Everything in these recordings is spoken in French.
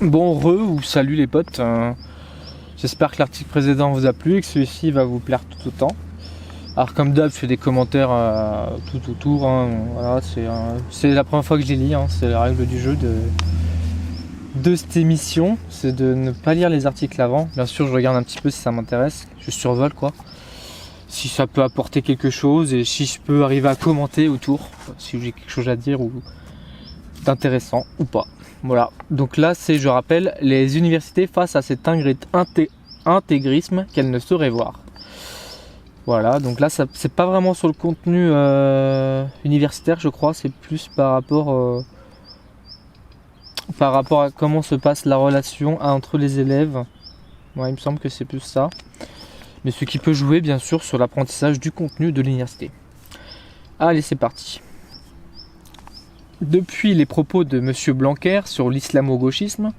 Bon, ou salut les potes. J'espère que l'article précédent vous a plu et que celui-ci va vous plaire tout autant. Alors comme d'hab, je fais des commentaires tout autour. Voilà, c'est la première fois que je les lis. C'est la règle du jeu de cette émission. C'est de ne pas lire les articles avant. Bien sûr, je regarde un petit peu si ça m'intéresse. Je survole quoi. Si ça peut apporter quelque chose et si je peux arriver à commenter autour. Si j'ai quelque chose à dire ou d'intéressant ou pas. Voilà, donc là c'est, je rappelle, les universités face à cet intégrisme qu'elles ne sauraient voir. Voilà, donc là c'est pas vraiment sur le contenu universitaire je crois, c'est plus par rapport à comment se passe la relation entre les élèves. Ouais, il me semble que c'est plus ça. Mais ce qui peut jouer bien sûr sur l'apprentissage du contenu de l'université. Allez, c'est parti. Depuis les propos de M. Blanquer sur l'islamo-gauchisme,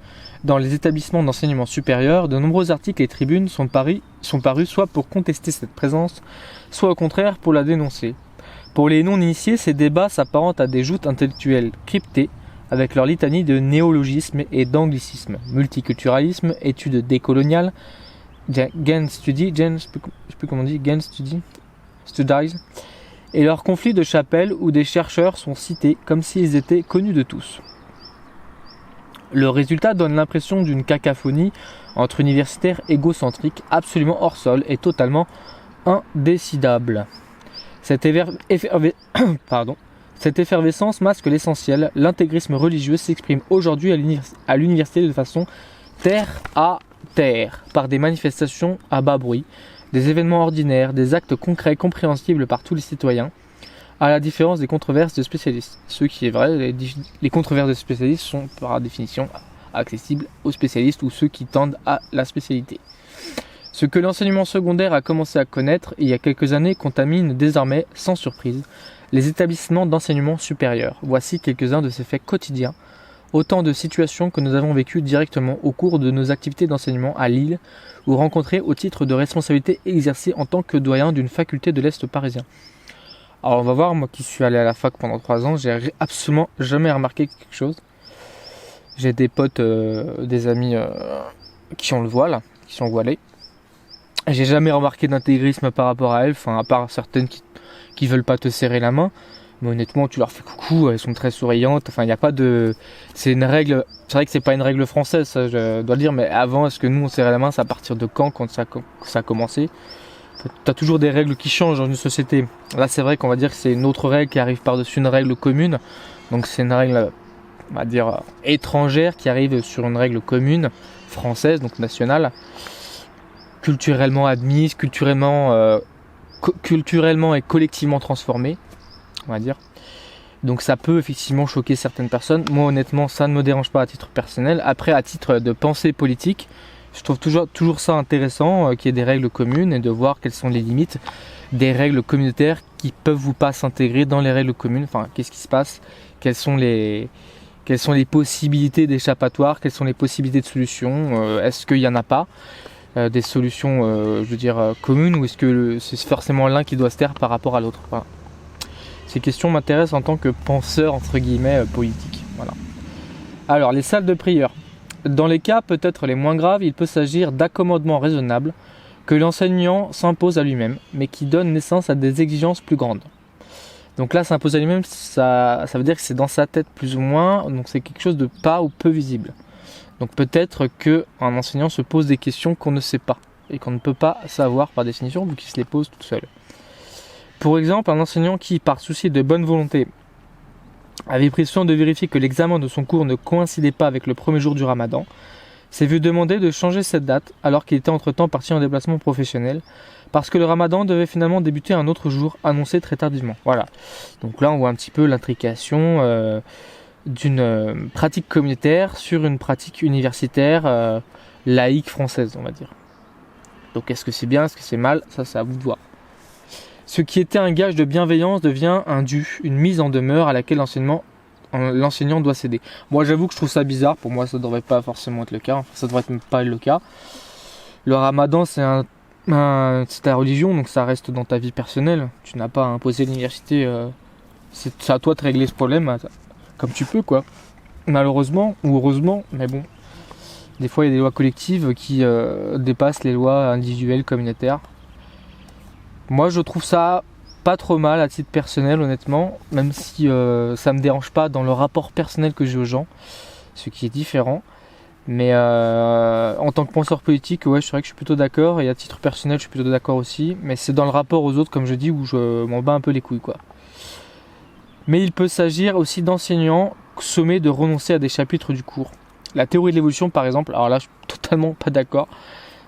dans les établissements d'enseignement supérieur, de nombreux articles et tribunes sont parus soit pour contester cette présence, soit au contraire pour la dénoncer. Pour les non-initiés, ces débats s'apparentent à des joutes intellectuelles cryptées, avec leur litanie de néologisme et d'anglicisme, multiculturalisme, études décoloniales, studies, et leurs conflits de chapelle où des chercheurs sont cités comme s'ils étaient connus de tous. Le résultat donne l'impression d'une cacophonie entre universitaires égocentriques absolument hors sol et totalement indécidable. Cette effervescence masque l'essentiel. L'intégrisme religieux s'exprime aujourd'hui à l'université de façon terre à terre, par des manifestations à bas bruit, des événements ordinaires, des actes concrets compréhensibles par tous les citoyens, à la différence des controverses de spécialistes. Ce qui est vrai, les controverses de spécialistes sont par définition accessibles aux spécialistes ou ceux qui tendent à la spécialité. Ce que l'enseignement secondaire a commencé à connaître il y a quelques années contamine désormais, sans surprise, les établissements d'enseignement supérieur. Voici quelques-uns de ces faits quotidiens, autant de situations que nous avons vécues directement au cours de nos activités d'enseignement à Lille ou rencontrées au titre de responsabilité exercée en tant que doyen d'une faculté de l'Est parisien. Alors on va voir, moi qui suis allé à la fac pendant 3 ans, j'ai absolument jamais remarqué quelque chose. J'ai des potes, des amis qui ont le voile, qui sont voilés. J'ai jamais remarqué d'intégrisme par rapport à elles, enfin à part certaines qui veulent pas te serrer la main. Mais honnêtement, tu leur fais coucou, elles sont très souriantes. Enfin, il n'y a pas de... C'est une règle... C'est vrai que c'est pas une règle française, ça je dois le dire. Mais avant, est-ce que nous, on serrait la main? C'est à partir de quand ça a commencé? T'as toujours des règles qui changent dans une société. Là, c'est vrai qu'on va dire que c'est une autre règle qui arrive par-dessus une règle commune. Donc c'est une règle, on va dire, étrangère qui arrive sur une règle commune, française, donc nationale. Culturellement admise, culturellement et collectivement transformée, on va dire. Donc ça peut effectivement choquer certaines personnes. Moi honnêtement ça ne me dérange pas à titre personnel. Après à titre de pensée politique, je trouve toujours ça intéressant qu'il y ait des règles communes et de voir quelles sont les limites des règles communautaires qui peuvent ou pas s'intégrer dans les règles communes. Enfin qu'est-ce qui se passe, quelles sont les possibilités d'échappatoire, quelles sont les possibilités de solutions, est-ce qu'il n'y en a pas des solutions communes ou est-ce que c'est forcément l'un qui doit se taire par rapport à l'autre. Voilà. Ces questions m'intéressent en tant que penseur entre guillemets politique. Voilà. Alors les salles de prière. Dans les cas peut-être les moins graves, il peut s'agir d'accommodements raisonnables que l'enseignant s'impose à lui-même, mais qui donnent naissance à des exigences plus grandes. Donc là, s'impose à lui-même, ça veut dire que c'est dans sa tête plus ou moins, donc c'est quelque chose de pas ou peu visible. Donc peut-être qu'un enseignant se pose des questions qu'on ne sait pas et qu'on ne peut pas savoir par définition vu qu'il se les pose tout seul. Pour exemple, un enseignant qui, par souci de bonne volonté, avait pris soin de vérifier que l'examen de son cours ne coïncidait pas avec le premier jour du Ramadan, s'est vu demander de changer cette date alors qu'il était entre-temps parti en déplacement professionnel parce que le Ramadan devait finalement débuter un autre jour annoncé très tardivement. Voilà. Donc là, on voit un petit peu l'intrication d'une pratique communautaire sur une pratique universitaire laïque française, on va dire. Donc est-ce que c'est bien, est-ce que c'est mal? Ça, c'est à vous de voir. Ce qui était un gage de bienveillance devient un dû, une mise en demeure à laquelle l'enseignant doit céder. Moi, j'avoue que je trouve ça bizarre. Pour moi, ça ne devrait pas forcément être le cas. Enfin, ça devrait même pas être le cas. Le Ramadan, c'est ta religion, donc ça reste dans ta vie personnelle. Tu n'as pas à imposer l'université. C'est à toi de régler ce problème comme tu peux, quoi. Malheureusement ou heureusement, mais bon. Des fois, il y a des lois collectives qui dépassent les lois individuelles, communautaires. Moi, je trouve ça pas trop mal à titre personnel, honnêtement, même si ça me dérange pas dans le rapport personnel que j'ai aux gens, ce qui est différent. Mais en tant que penseur politique, ouais, je dirais que je suis plutôt d'accord, et à titre personnel, je suis plutôt d'accord aussi. Mais c'est dans le rapport aux autres, comme je dis, où je m'en bats un peu les couilles, quoi. Mais il peut s'agir aussi d'enseignants sommés de renoncer à des chapitres du cours. La théorie de l'évolution, par exemple, alors là, je suis totalement pas d'accord.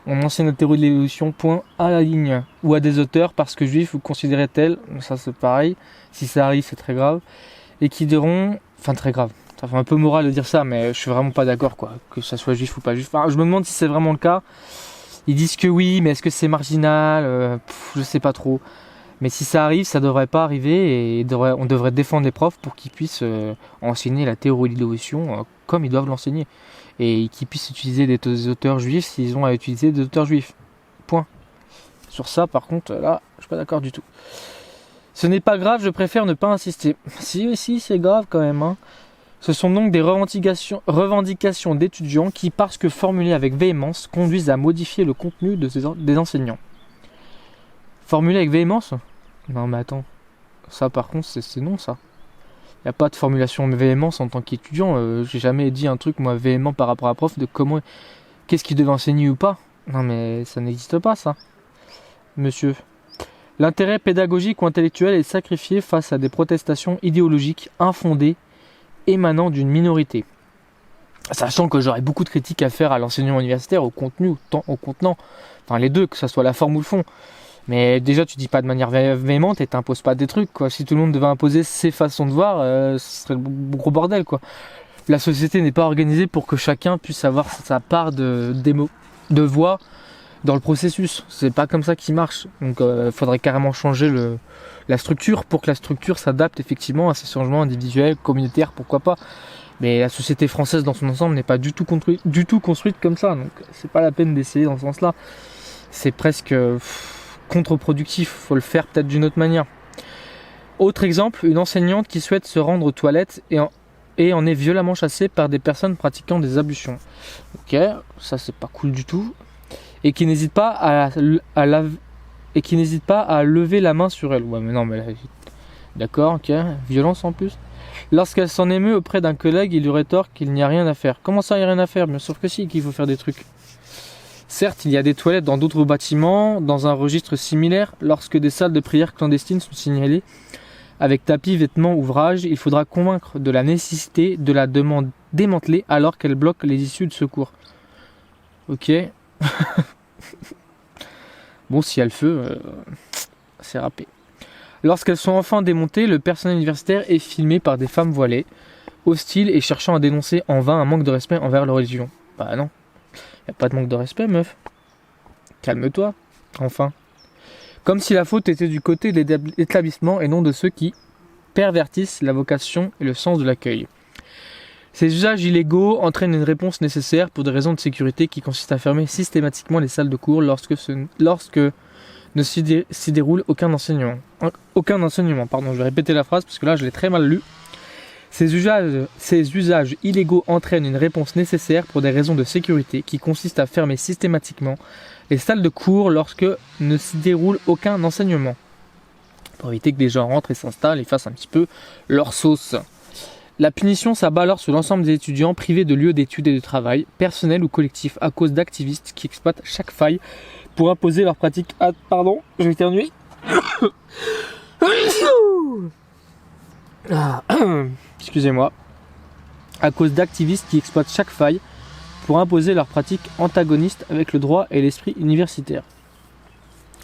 On enseigne la théorie de l'évolution, point, à la ligne, ou à des auteurs parce que juifs vous considérez tel, ça c'est pareil, si ça arrive c'est très grave, et qui diront, enfin très grave, ça fait un peu moral de dire ça, mais je suis vraiment pas d'accord, quoi, que ça soit juif ou pas juif. Enfin, je me demande si c'est vraiment le cas. Ils disent que oui, mais est-ce que c'est marginal, je sais pas trop. Mais si ça arrive, ça devrait pas arriver, et on devrait défendre les profs pour qu'ils puissent enseigner la théorie de l'évolution comme ils doivent l'enseigner. Et qu'ils puissent utiliser des auteurs juifs s'ils ont à utiliser des auteurs juifs. Point. Sur ça, par contre, là, je suis pas d'accord du tout. Ce n'est pas grave, je préfère ne pas insister. Si, c'est grave quand même. Hein. Ce sont donc des revendications d'étudiants qui, parce que formulées avec véhémence, conduisent à modifier le contenu des enseignants. Formulées avec véhémence ? Non mais attends. Ça, par contre, c'est non, ça. Il n'y a pas de formulation de véhémence en tant qu'étudiant. J'ai jamais dit un truc, moi, véhément par rapport à la prof de qu'est-ce qu'il devait enseigner ou pas. Non, mais ça n'existe pas, ça. Monsieur. L'intérêt pédagogique ou intellectuel est sacrifié face à des protestations idéologiques infondées émanant d'une minorité. Sachant que j'aurais beaucoup de critiques à faire à l'enseignement universitaire, au contenu, au contenant. Enfin, les deux, que ce soit la forme ou le fond. Mais déjà, tu dis pas de manière véhémente et t'imposes pas des trucs, quoi. Si tout le monde devait imposer ses façons de voir, ce serait le gros bordel, quoi. La société n'est pas organisée pour que chacun puisse avoir sa part de voix dans le processus. C'est pas comme ça qu'il marche. Donc, faudrait carrément changer la structure pour que la structure s'adapte effectivement à ces changements individuels, communautaires, pourquoi pas. Mais la société française dans son ensemble n'est pas du tout construite comme ça. Donc, c'est pas la peine d'essayer dans ce sens-là. C'est presque contre-productif, faut le faire peut-être d'une autre manière. Autre exemple, une enseignante qui souhaite se rendre aux toilettes et en est violemment chassée par des personnes pratiquant des ablutions. Ok, ça c'est pas cool du tout. Et qui n'hésite pas à lever la main sur elle. Ouais mais non mais là, d'accord, ok, violence en plus. Lorsqu'elle s'en émeut auprès d'un collègue, il lui rétorque qu'il n'y a rien à faire. Comment ça, il n'y a rien à faire? Bien sûr que si, qu'il faut faire des trucs. Certes, il y a des toilettes dans d'autres bâtiments, dans un registre similaire. Lorsque des salles de prière clandestines sont signalées, avec tapis, vêtements, ouvrages, il faudra convaincre de la nécessité de la demande démantelée alors qu'elle bloque les issues de secours. Ok. Bon, s'il y a le feu, c'est râpé. Lorsqu'elles sont enfin démontées, le personnel universitaire est filmé par des femmes voilées, hostiles et cherchant à dénoncer en vain un manque de respect envers leur religion. Bah non. Y a pas de manque de respect, meuf. Calme-toi, enfin. Comme si la faute était du côté de l'établissement et non de ceux qui pervertissent la vocation et le sens de l'accueil. Ces usages illégaux entraînent une réponse nécessaire pour des raisons de sécurité qui consistent à fermer systématiquement les salles de cours lorsque ne s'y déroule aucun enseignement. Je vais répéter la phrase parce que là je l'ai très mal lu. Ces usages illégaux entraînent une réponse nécessaire pour des raisons de sécurité qui consistent à fermer systématiquement les salles de cours lorsque ne s'y déroule aucun enseignement. Pour éviter que les gens rentrent et s'installent et fassent un petit peu leur sauce. La punition s'abat alors sur l'ensemble des étudiants privés de lieux d'études et de travail, personnels ou collectifs, à cause d'activistes qui exploitent chaque faille pour imposer leurs pratiques. Ah, pardon, je vais éternuer. Excusez-moi. À cause d'activistes qui exploitent chaque faille pour imposer leurs pratiques antagonistes avec le droit et l'esprit universitaire.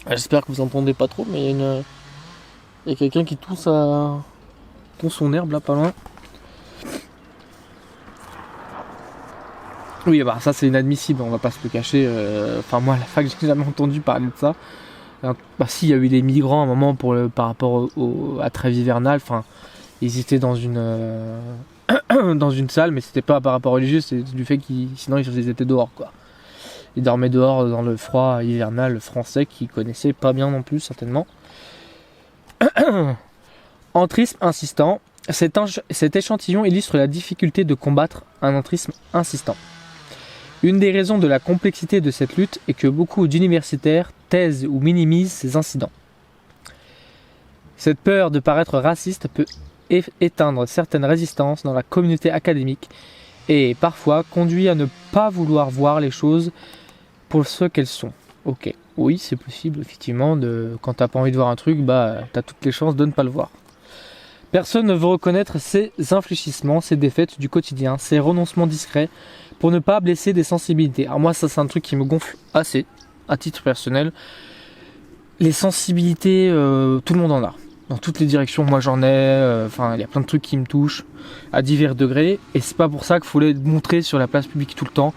J'espère que vous entendez pas trop, mais il y a quelqu'un qui tousse son herbe là pas loin. Oui, bah ça c'est inadmissible, on va pas se le cacher. Enfin moi à la fac j'ai jamais entendu parler de ça. Bah si, il y a eu des migrants à un moment par rapport à trêve hivernale. Enfin, ils étaient dans une salle, mais c'était pas par rapport religieux, c'est du fait sinon ils étaient dehors quoi. Ils dormaient dehors dans le froid hivernal français qu'ils connaissaient pas bien non plus certainement. Entrisme insistant. Cet échantillon illustre la difficulté de combattre un entrisme insistant. Une des raisons de la complexité de cette lutte est que beaucoup d'universitaires taisent ou minimisent ces incidents. Cette peur de paraître raciste peut éteindre certaines résistances dans la communauté académique et parfois conduit à ne pas vouloir voir les choses pour ce qu'elles sont. Ok, oui, c'est possible, effectivement, quand t'as pas envie de voir un truc, t'as toutes les chances de ne pas le voir. Personne ne veut reconnaître ses infléchissements, ses défaites du quotidien, ses renoncements discrets, pour ne pas blesser des sensibilités. Alors moi, ça c'est un truc qui me gonfle assez, à titre personnel. Les sensibilités, tout le monde en a. Dans toutes les directions, moi j'en ai, il y a plein de trucs qui me touchent à divers degrés, et c'est pas pour ça qu'il faut les montrer sur la place publique tout le temps,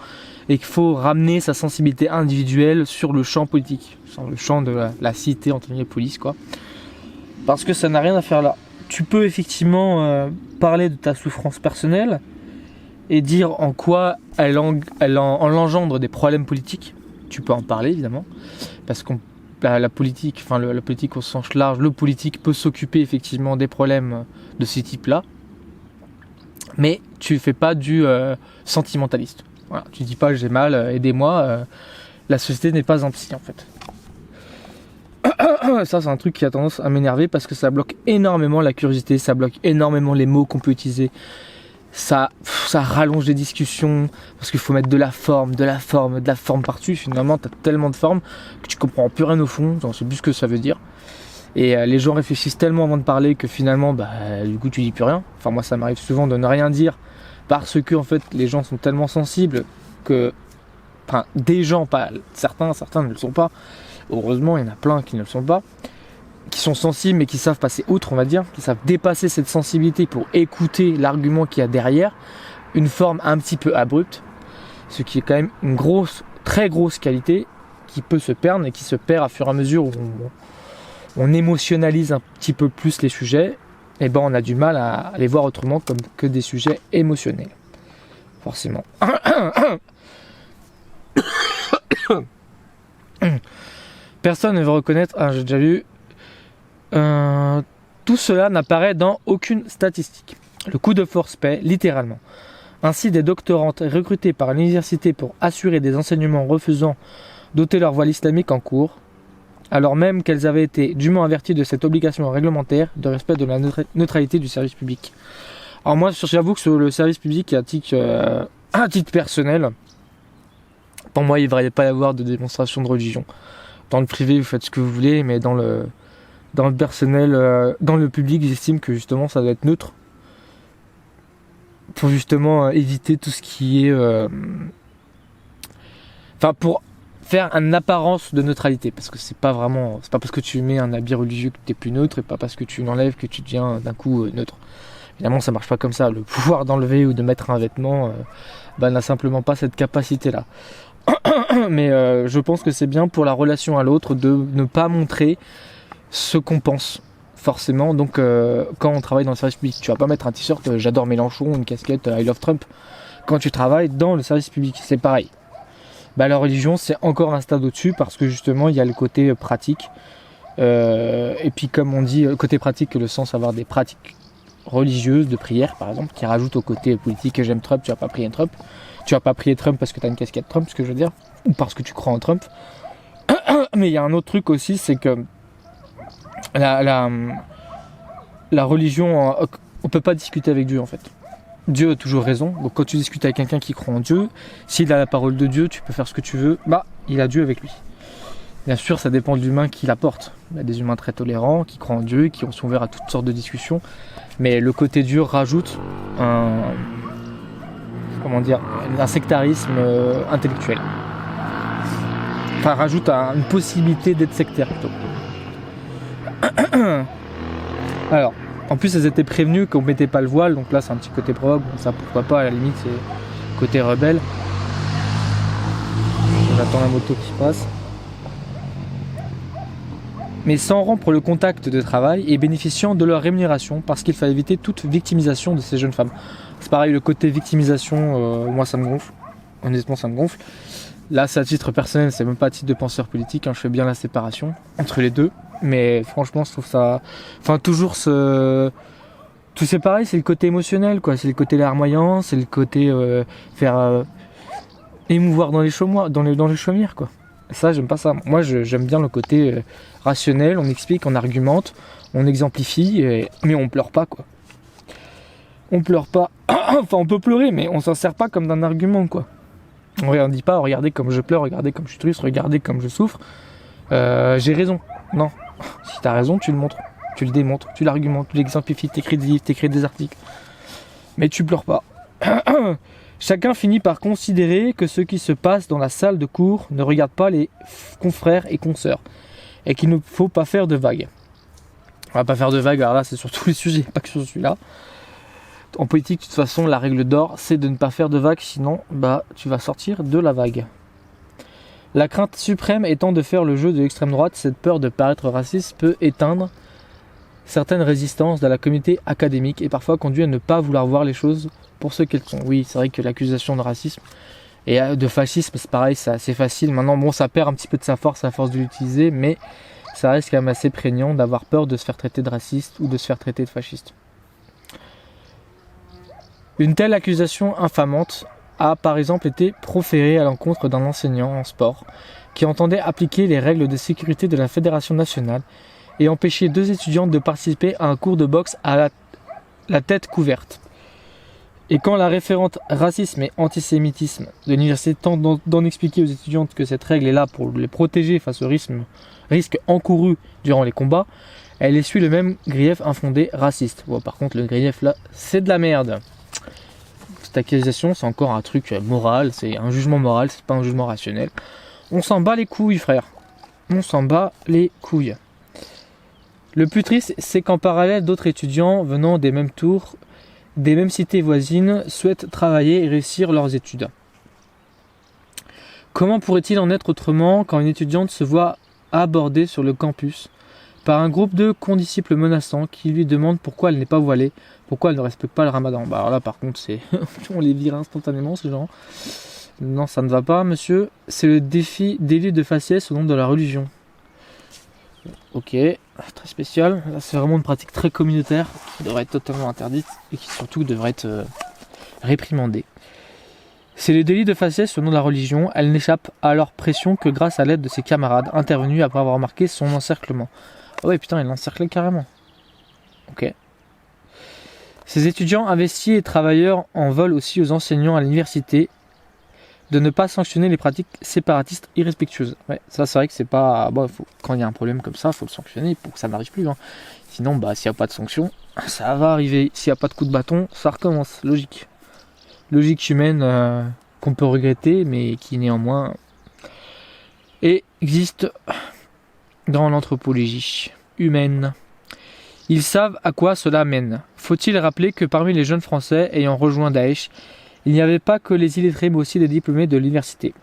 et qu'il faut ramener sa sensibilité individuelle sur le champ politique, sur le champ de la cité, entre guillemets, police, quoi. Parce que ça n'a rien à faire là. Tu peux effectivement parler de ta souffrance personnelle, et dire en quoi elle engendre des problèmes politiques. Tu peux en parler, évidemment, parce qu'on la politique, la politique au sens large, le politique peut s'occuper effectivement des problèmes de ce type-là, mais tu fais pas du sentimentaliste. Voilà, tu dis pas j'ai mal, aidez-moi. La société n'est pas un psy en fait. Ça c'est un truc qui a tendance à m'énerver parce que ça bloque énormément la curiosité, ça bloque énormément les mots qu'on peut utiliser. Ça rallonge les discussions parce qu'il faut mettre de la forme par-dessus. Finalement, tu as tellement de formes que tu comprends plus rien au fond. Genre, c'est plus ce que ça veut dire. Et les gens réfléchissent tellement avant de parler que finalement, du coup, tu dis plus rien. Enfin, moi, ça m'arrive souvent de ne rien dire parce que en fait, les gens sont tellement sensibles que, des gens, pas certains ne le sont pas. Heureusement, il y en a plein qui ne le sont pas, qui sont sensibles mais qui savent passer outre, on va dire, qui savent dépasser cette sensibilité pour écouter l'argument qu'il y a derrière, une forme un petit peu abrupte, ce qui est quand même une très grosse qualité qui peut se perdre et qui se perd à fur et à mesure où on émotionnalise un petit peu plus les sujets, et on a du mal à les voir autrement comme que des sujets émotionnels. Forcément. Personne ne veut reconnaître, j'ai déjà lu, tout cela n'apparaît dans aucune statistique. Le coup de force paie, littéralement. Ainsi, des doctorantes recrutées par l'université pour assurer des enseignements refusant d'ôter leur voile islamique en cours, alors même qu'elles avaient été dûment averties de cette obligation réglementaire de respect de la neutralité du service public. Alors moi, j'avoue que sur le service public, à titre personnel, pour moi, il ne devrait pas y avoir de démonstration de religion. Dans le privé, vous faites ce que vous voulez, mais dans le personnel, dans le public, j'estime que justement ça doit être neutre pour justement éviter tout ce qui est pour faire une apparence de neutralité, parce que c'est pas parce que tu mets un habit religieux que tu es plus neutre, et pas parce que tu l'enlèves que tu deviens d'un coup neutre. Évidemment, ça marche pas comme ça. Le pouvoir d'enlever ou de mettre un vêtement n'a simplement pas cette capacité là. Mais je pense que c'est bien pour la relation à l'autre de ne pas montrer ce qu'on pense forcément. Donc quand on travaille dans le service public, tu vas pas mettre un t-shirt j'adore Mélenchon, une casquette I love Trump. Quand tu travailles dans le service public, c'est pareil. La religion, c'est encore un stade au-dessus parce que justement il y a le côté pratique, et puis comme on dit, côté pratique, le sens avoir des pratiques religieuses de prière par exemple, qui rajoutent au côté politique. J'aime Trump, tu vas pas prier Trump. Tu vas pas prier Trump parce que tu as une casquette Trump, ce que je veux dire, ou parce que tu crois en Trump. Mais il y a un autre truc aussi, c'est que la religion, on peut pas discuter avec Dieu en fait. Dieu a toujours raison. Donc quand tu discutes avec quelqu'un qui croit en Dieu, s'il a la parole de Dieu, tu peux faire ce que tu veux, il a Dieu avec lui. Bien sûr, ça dépend de l'humain qui l'apporte. Il y a des humains très tolérants, qui croient en Dieu, qui sont ouverts à toutes sortes de discussions. Mais le côté Dieu rajoute un sectarisme intellectuel. Rajoute une possibilité d'être sectaire plutôt. Alors, en plus elles étaient prévenues qu'on mettait pas le voile, donc là c'est un petit côté provoque, ça pourquoi pas, à la limite c'est côté rebelle. J'attends la moto qui passe. Mais sans rompre le contact de travail et bénéficiant de leur rémunération, parce qu'il fallait éviter toute victimisation de ces jeunes femmes. C'est pareil, le côté victimisation, moi ça me gonfle, honnêtement ça me gonfle. Là c'est à titre personnel, c'est même pas à titre de penseur politique, je fais bien la séparation entre les deux, mais franchement je trouve ça... toujours tout c'est pareil, c'est le côté émotionnel, quoi. C'est le côté larmoyant, c'est le côté émouvoir dans les chaumières, quoi. Ça, j'aime pas ça. Moi, j'aime bien le côté rationnel, on explique, on argumente, on exemplifie, mais on pleure pas, quoi. On pleure pas. Enfin, on peut pleurer, mais on s'en sert pas comme d'un argument, quoi. On ne dit pas, regardez comme je pleure, regardez comme je suis triste, regardez comme je souffre. J'ai raison. Non. Si t'as raison, tu le montres, tu le démontres, tu l'argumentes, tu l'exemplifies, t'écris des livres, t'écris des articles. Mais tu pleures pas. Chacun finit par considérer que ce qui se passe dans la salle de cours ne regarde pas les confrères et consoeurs et qu'il ne faut pas faire de vagues. On va pas faire de vagues, alors là c'est sur tous les sujets, pas que sur celui-là. En politique, de toute façon, la règle d'or, c'est de ne pas faire de vagues, sinon tu vas sortir de la vague. La crainte suprême étant de faire le jeu de l'extrême droite, cette peur de paraître raciste peut éteindre certaines résistances de la communauté académique et parfois conduit à ne pas vouloir voir les choses pour ce qu'elles sont. Oui, c'est vrai que l'accusation de racisme et de fascisme, c'est pareil, c'est assez facile. Maintenant, bon, ça perd un petit peu de sa force à force de l'utiliser, mais ça reste quand même assez prégnant d'avoir peur de se faire traiter de raciste ou de se faire traiter de fasciste. Une telle accusation infamante a par exemple été proférée à l'encontre d'un enseignant en sport qui entendait appliquer les règles de sécurité de la Fédération nationale et empêcher 2 étudiantes de participer à un cours de boxe à la tête couverte. Et quand la référente racisme et antisémitisme de l'université tente d'en expliquer aux étudiantes que cette règle est là pour les protéger face au risque encouru durant les combats, elle essuie le même grief infondé raciste. Bon, par contre, le grief là, c'est de la merde. Cette accusation, c'est encore un truc moral, c'est un jugement moral, c'est pas un jugement rationnel. On s'en bat les couilles, frère. On s'en bat les couilles. Le plus triste, c'est qu'en parallèle, d'autres étudiants venant des mêmes tours, des mêmes cités voisines, souhaitent travailler et réussir leurs études. Comment pourrait-il en être autrement quand une étudiante se voit abordée sur le campus par un groupe de condisciples menaçants qui lui demandent pourquoi elle n'est pas voilée, pourquoi elle ne respecte pas le ramadan. Alors là par contre on les vire instantanément ces gens. Non, ça ne va pas monsieur, c'est le délit de faciès au nom de la religion. Ok, très spécial. Là, c'est vraiment une pratique très communautaire qui devrait être totalement interdite et qui surtout devrait être réprimandée. C'est le délit de faciès au nom de la religion. Elle n'échappe à leur pression que grâce à l'aide de ses camarades intervenus après avoir remarqué son encerclement. Ah ouais, putain, il l'encerclait carrément. Ok. Ces étudiants investis et travailleurs en veulent aussi aux enseignants à l'université de ne pas sanctionner les pratiques séparatistes irrespectueuses. Ouais, ça c'est vrai que c'est pas... Bon, quand il y a un problème comme ça, il faut le sanctionner pour que ça n'arrive plus. Hein. Sinon, s'il n'y a pas de sanction, ça va arriver. S'il n'y a pas de coup de bâton, ça recommence. Logique. Logique humaine qu'on peut regretter, mais qui néanmoins existe dans l'anthropologie humaine. Ils savent à quoi cela mène. Faut-il rappeler que parmi les jeunes Français ayant rejoint Daesh, il n'y avait pas que les illettrés mais aussi des diplômés de l'université.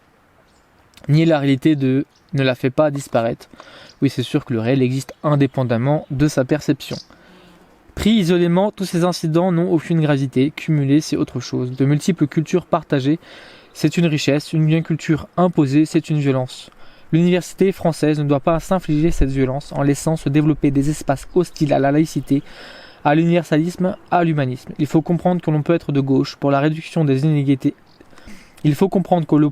Nier la réalité ne la fait pas disparaître. Oui, c'est sûr que le réel existe indépendamment de sa perception. Pris isolément, tous ces incidents n'ont aucune gravité. Cumulés, c'est autre chose. De multiples cultures partagées, c'est une richesse. Une culture imposée, c'est une violence. L'université française ne doit pas s'infliger cette violence en laissant se développer des espaces hostiles à la laïcité, à l'universalisme, à l'humanisme. Il faut comprendre que l'on peut être de gauche pour la réduction des inégalités. Il faut comprendre que l'on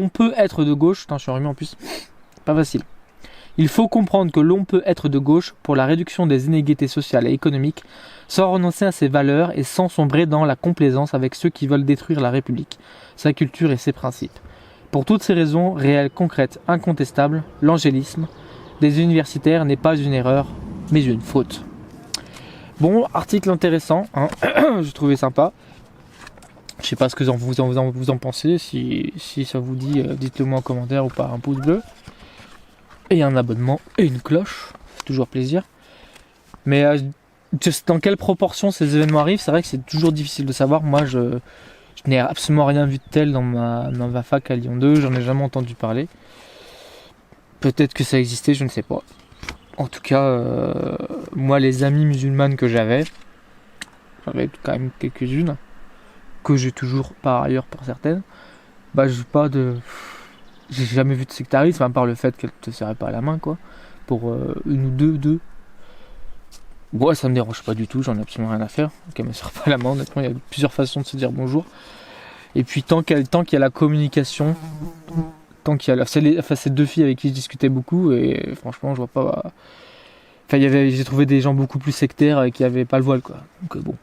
peut être de gauche. Putain, je suis enrhumé en plus. Pas facile. Il faut comprendre que l'on peut être de gauche pour la réduction des inégalités sociales et économiques sans renoncer à ses valeurs et sans sombrer dans la complaisance avec ceux qui veulent détruire la République, sa culture et ses principes. Pour toutes ces raisons réelles, concrètes, incontestables, l'angélisme des universitaires n'est pas une erreur, mais une faute. Bon, article intéressant, hein. J'ai trouvé sympa. Je sais pas ce que vous en pensez, si ça vous dit, dites-le moi en commentaire ou par un pouce bleu. Et un abonnement et une cloche, c'est toujours plaisir. Mais dans quelle proportion ces événements arrivent, c'est vrai que c'est toujours difficile de savoir. Moi, je n'ai absolument rien vu de tel dans ma fac à Lyon 2, j'en ai jamais entendu parler. Peut-être que ça existait, je ne sais pas. En tout cas, moi, les amies musulmanes que j'avais quand même quelques-unes, que j'ai toujours par ailleurs pour certaines, j'ai jamais vu de sectarisme, à part le fait qu'elle te serrait pas la main, quoi, pour une ou deux. Moi, ça me dérange pas du tout, j'en ai absolument rien à faire. Donc, elle me serre pas la main, honnêtement, il y a plusieurs façons de se dire bonjour. Et puis, tant qu'il y a la communication, tant qu'il y a ces deux filles avec qui je discutais beaucoup, et franchement, je vois pas. Enfin, j'ai trouvé des gens beaucoup plus sectaires et qui n'avaient pas le voile, quoi. Donc, bon.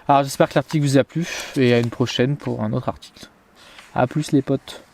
Alors, j'espère que l'article vous a plu, et à une prochaine pour un autre article. A plus, les potes.